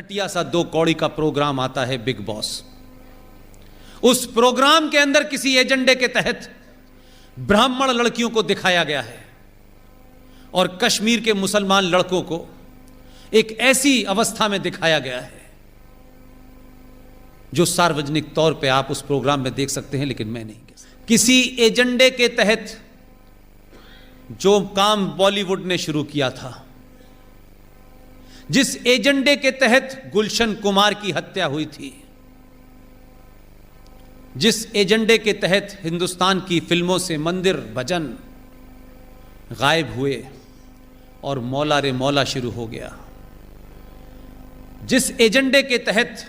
घटिया सा 2 कौड़ी का प्रोग्राम आता है बिग बॉस। उस प्रोग्राम के अंदर किसी एजेंडे के तहत ब्राह्मण लड़कियों को दिखाया गया है और कश्मीर के मुसलमान लड़कों को एक ऐसी अवस्था में दिखाया गया है जो सार्वजनिक तौर पे आप उस प्रोग्राम में देख सकते हैं, लेकिन मैं नहीं कह सकता। किसी एजेंडे के तहत जो काम बॉलीवुड ने शुरू किया था, जिस एजेंडे के तहत गुलशन कुमार की हत्या हुई थी, जिस एजेंडे के तहत हिंदुस्तान की फिल्मों से मंदिर भजन गायब हुए और मौला रे मौला शुरू हो गया, जिस एजेंडे के तहत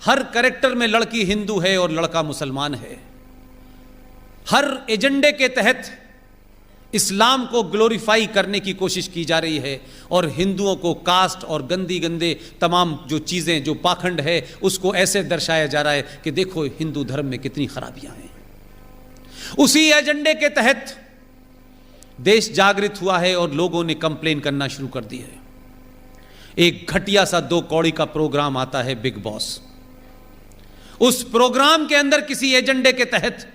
हर कैरेक्टर में लड़की हिंदू है और लड़का मुसलमान है, हर एजेंडे के तहत इस्लाम को ग्लोरीफाई करने की कोशिश की जा रही है और हिंदुओं को कास्ट और गंदी गंदे तमाम जो चीज़ें, जो पाखंड है, उसको ऐसे दर्शाया जा रहा है कि देखो हिंदू धर्म में कितनी खराबियां हैं। उसी एजेंडे के तहत देश जागृत हुआ है और लोगों ने कंप्लेन करना शुरू कर दी है। एक घटिया सा 2 कौड़ी का प्रोग्राम आता है बिग बॉस। उस प्रोग्राम के अंदर किसी एजेंडे के तहत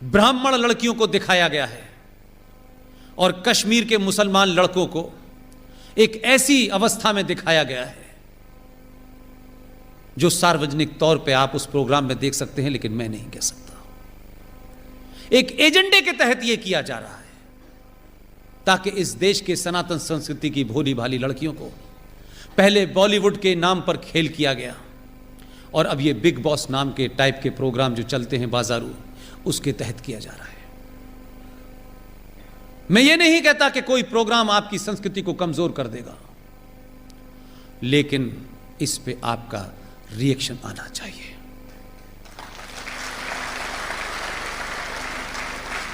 ब्राह्मण लड़कियों को दिखाया गया है और कश्मीर के मुसलमान लड़कों को एक ऐसी अवस्था में दिखाया गया है जो सार्वजनिक तौर पे आप उस प्रोग्राम में देख सकते हैं, लेकिन मैं नहीं कह सकता। एक एजेंडे के तहत यह किया जा रहा है ताकि इस देश के सनातन संस्कृति की भोली भाली लड़कियों को पहले बॉलीवुड के नाम पर खेल किया गया और अब ये बिग बॉस नाम के टाइप के प्रोग्राम जो चलते हैं बाजारू, उसके तहत किया जा रहा है। मैं ये नहीं कहता कि कोई प्रोग्राम आपकी संस्कृति को कमजोर कर देगा, लेकिन इस पे आपका रिएक्शन आना चाहिए,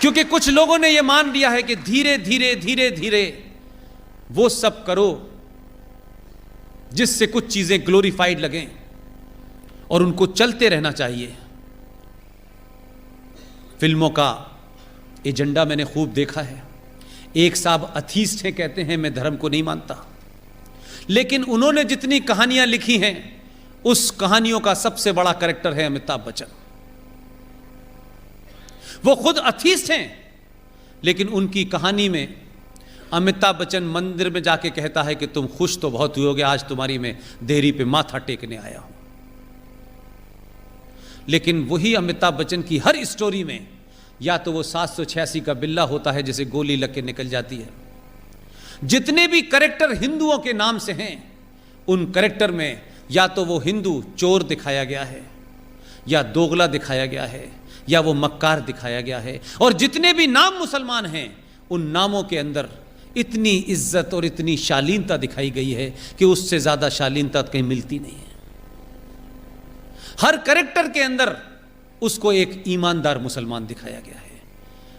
क्योंकि कुछ लोगों ने यह मान लिया है कि धीरे धीरे धीरे धीरे वो सब करो जिससे कुछ चीजें ग्लोरीफाइड लगें और उनको चलते रहना चाहिए। फिल्मों का एजेंडा मैंने खूब देखा है। एक साहब अथीस्ट हैं, कहते हैं मैं धर्म को नहीं मानता, लेकिन उन्होंने जितनी कहानियां लिखी हैं उस कहानियों का सबसे बड़ा कैरेक्टर है अमिताभ बच्चन। वो खुद अथीस्ट हैं, लेकिन उनकी कहानी में अमिताभ बच्चन मंदिर में जाके कहता है कि तुम खुश तो बहुत हुए होगे, आज तुम्हारी मैं देहरी पे माथा टेकने आया हूं। लेकिन वही अमिताभ बच्चन की हर स्टोरी में या तो वो 786 का बिल्ला होता है जिसे गोली लग के निकल जाती है। जितने भी कैरेक्टर हिंदुओं के नाम से हैं, उन कैरेक्टर में या तो वो हिंदू चोर दिखाया गया है, या दोगला दिखाया गया है, या वो मक्कार दिखाया गया है। और जितने भी नाम मुसलमान हैं, उन नामों के अंदर इतनी इज्जत और इतनी शालीनता दिखाई गई है कि उससे ज्यादा शालीनता कहीं मिलती नहीं है। हर कैरेक्टर के अंदर उसको एक ईमानदार मुसलमान दिखाया गया है।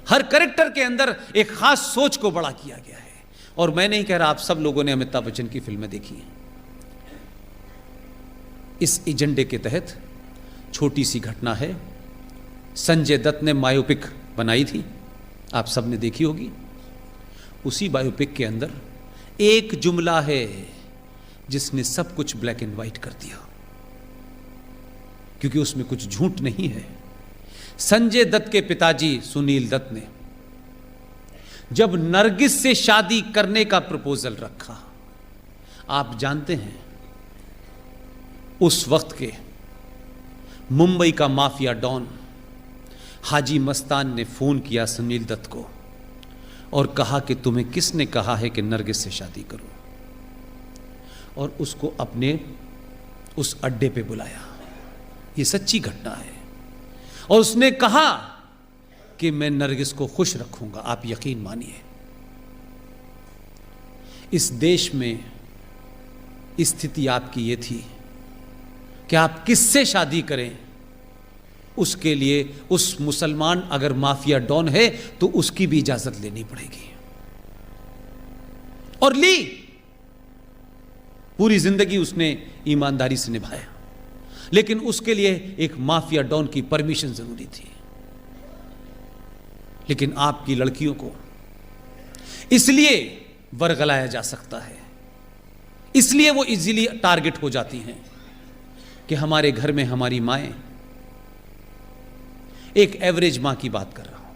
हर कैरेक्टर के अंदर एक खास सोच को बड़ा किया गया है। और मैं नहीं कह रहा, आप सब लोगों ने अमिताभ बच्चन की फिल्में देखी हैं। इस एजेंडे के तहत छोटी सी घटना है, संजय दत्त ने बायोपिक बनाई थी, आप सब ने देखी होगी। उसी बायोपिक के अंदर एक जुमला है जिसने सब कुछ ब्लैक एंड व्हाइट कर दिया, क्योंकि उसमें कुछ झूठ नहीं है। संजय दत्त के पिताजी सुनील दत्त ने जब नरगिस से शादी करने का प्रपोजल रखा, आप जानते हैं उस वक्त के मुंबई का माफिया डॉन हाजी मस्तान ने फोन किया सुनील दत्त को और कहा कि तुम्हें किसने कहा है कि नरगिस से शादी करो, और उसको अपने उस अड्डे पे बुलाया। ये सच्ची घटना है। और उसने कहा कि मैं नरगिस को खुश रखूंगा, आप यकीन मानिए। इस देश में स्थिति आपकी ये थी कि आप किससे शादी करें, उसके लिए उस मुसलमान अगर माफिया डॉन है तो उसकी भी इजाजत लेनी पड़ेगी। और ली, पूरी जिंदगी उसने ईमानदारी से निभाया, लेकिन उसके लिए एक माफिया डॉन की परमिशन जरूरी थी। लेकिन आपकी लड़कियों को इसलिए वरगलाया जा सकता है, इसलिए वो इजीली टारगेट हो जाती हैं कि हमारे घर में हमारी माएं, एक एवरेज मां की बात कर रहा हूं,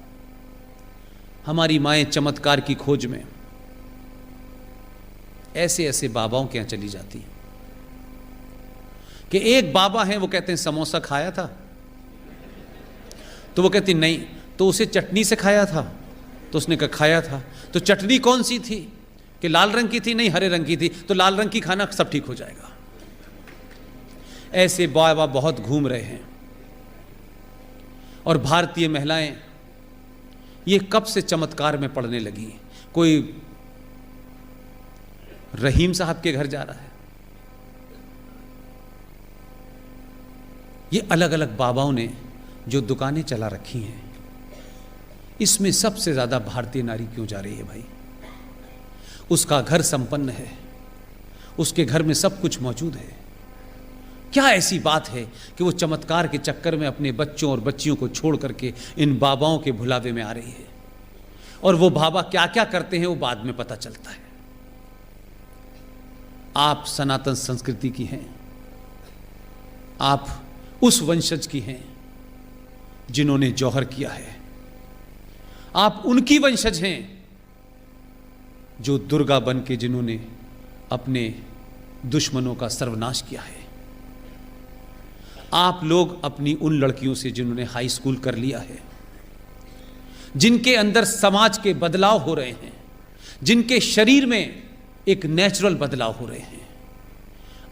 हमारी माएं चमत्कार की खोज में ऐसे ऐसे बाबाओं के यहां चली जाती हैं कि एक बाबा हैं, वो कहते हैं समोसा खाया था, तो वो कहती नहीं, तो उसे चटनी से खाया था, तो उसने कहा खाया था, तो चटनी कौन सी थी, कि लाल रंग की थी, नहीं हरे रंग की थी, तो लाल रंग की खाना सब ठीक हो जाएगा। ऐसे बाबा बहुत घूम रहे हैं। और भारतीय महिलाएं ये कब से चमत्कार में पड़ने लगी। कोई रहीम साहब के घर जा रहा है, ये अलग अलग बाबाओं ने जो दुकानें चला रखी हैं, इसमें सबसे ज्यादा भारतीय नारी क्यों जा रही है भाई? उसका घर संपन्न है, उसके घर में सब कुछ मौजूद है, क्या ऐसी बात है कि वो चमत्कार के चक्कर में अपने बच्चों और बच्चियों को छोड़ करके इन बाबाओं के भुलावे में आ रही है? और वो बाबा क्या क्या करते हैं वो बाद में पता चलता है। आप सनातन संस्कृति की हैं, आप उस वंशज की हैं जिन्होंने जौहर किया है, आप उनकी वंशज हैं जो दुर्गा बन के जिन्होंने अपने दुश्मनों का सर्वनाश किया है। आप लोग अपनी उन लड़कियों से जिन्होंने हाई स्कूल कर लिया है, जिनके अंदर समाज के बदलाव हो रहे हैं, जिनके शरीर में एक नेचुरल बदलाव हो रहे हैं,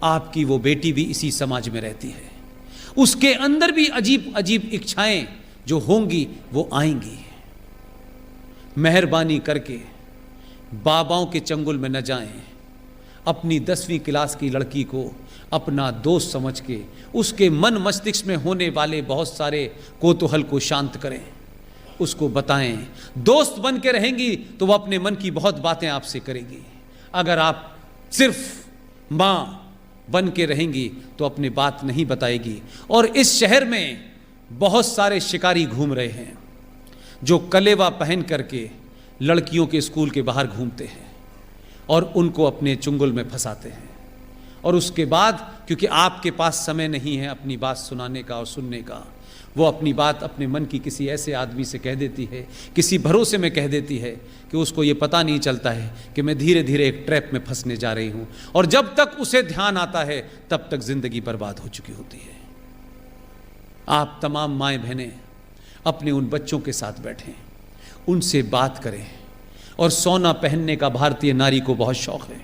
आपकी वो बेटी भी इसी समाज में रहती है, उसके अंदर भी अजीब अजीब इच्छाएं जो होंगी वो आएंगी। मेहरबानी करके बाबाओं के चंगुल में न जाएं, अपनी 10वीं क्लास की लड़की को अपना दोस्त समझ के उसके मन मस्तिष्क में होने वाले बहुत सारे कौतूहल को शांत करें, उसको बताएं। दोस्त बन के रहेंगी तो वह अपने मन की बहुत बातें आपसे करेगी। अगर आप सिर्फ मां बन के रहेंगी तो अपनी बात नहीं बताएगी। और इस शहर में बहुत सारे शिकारी घूम रहे हैं जो कलेवा पहन करके लड़कियों के स्कूल के बाहर घूमते हैं और उनको अपने चुंगल में फंसाते हैं। और उसके बाद क्योंकि आपके पास समय नहीं है अपनी बात सुनाने का और सुनने का, वो अपनी बात अपने मन की किसी ऐसे आदमी से कह देती है, किसी भरोसे में कह देती है कि उसको ये पता नहीं चलता है कि मैं धीरे धीरे एक ट्रैप में फंसने जा रही हूँ। और जब तक उसे ध्यान आता है तब तक जिंदगी बर्बाद हो चुकी होती है। आप तमाम माएँ बहनें अपने उन बच्चों के साथ बैठें, उनसे बात करें। और सोना पहनने का भारतीय नारी को बहुत शौक है।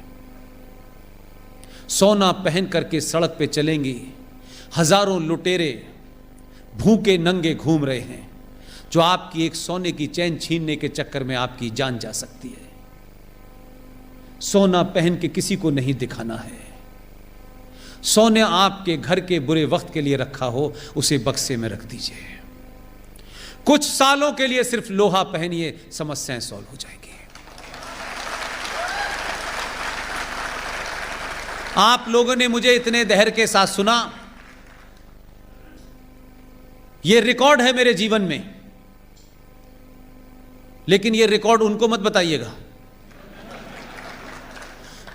सोना पहन करके सड़क पे चलेंगी, हजारों लुटेरे भूखे नंगे घूम रहे हैं, जो आपकी एक सोने की चैन छीनने के चक्कर में आपकी जान जा सकती है। सोना पहन के किसी को नहीं दिखाना है। सोने आपके घर के बुरे वक्त के लिए रखा हो, उसे बक्से में रख दीजिए। कुछ सालों के लिए सिर्फ लोहा पहनिए, समस्याएं सॉल्व हो जाएगी। आप लोगों ने मुझे इतने धैर्य के साथ सुना, यह रिकॉर्ड है मेरे जीवन में, लेकिन यह रिकॉर्ड उनको मत बताइएगा।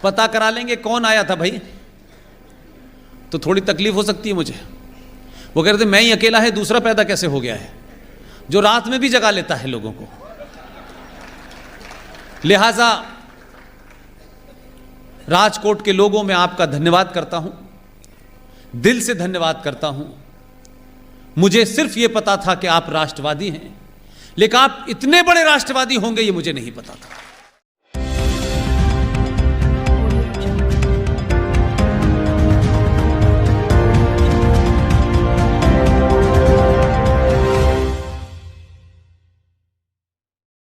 पता करा लेंगे कौन आया था भाई, तो थोड़ी तकलीफ हो सकती है मुझे। वो कह रहे थे मैं ही अकेला है, दूसरा पैदा कैसे हो गया है, जो रात में भी जगा लेता है लोगों को। लिहाजा राजकोट के लोगों में आपका धन्यवाद करता हूं, दिल से धन्यवाद करता हूं। मुझे सिर्फ यह पता था कि आप राष्ट्रवादी हैं, लेकिन आप इतने बड़े राष्ट्रवादी होंगे ये मुझे नहीं पता था।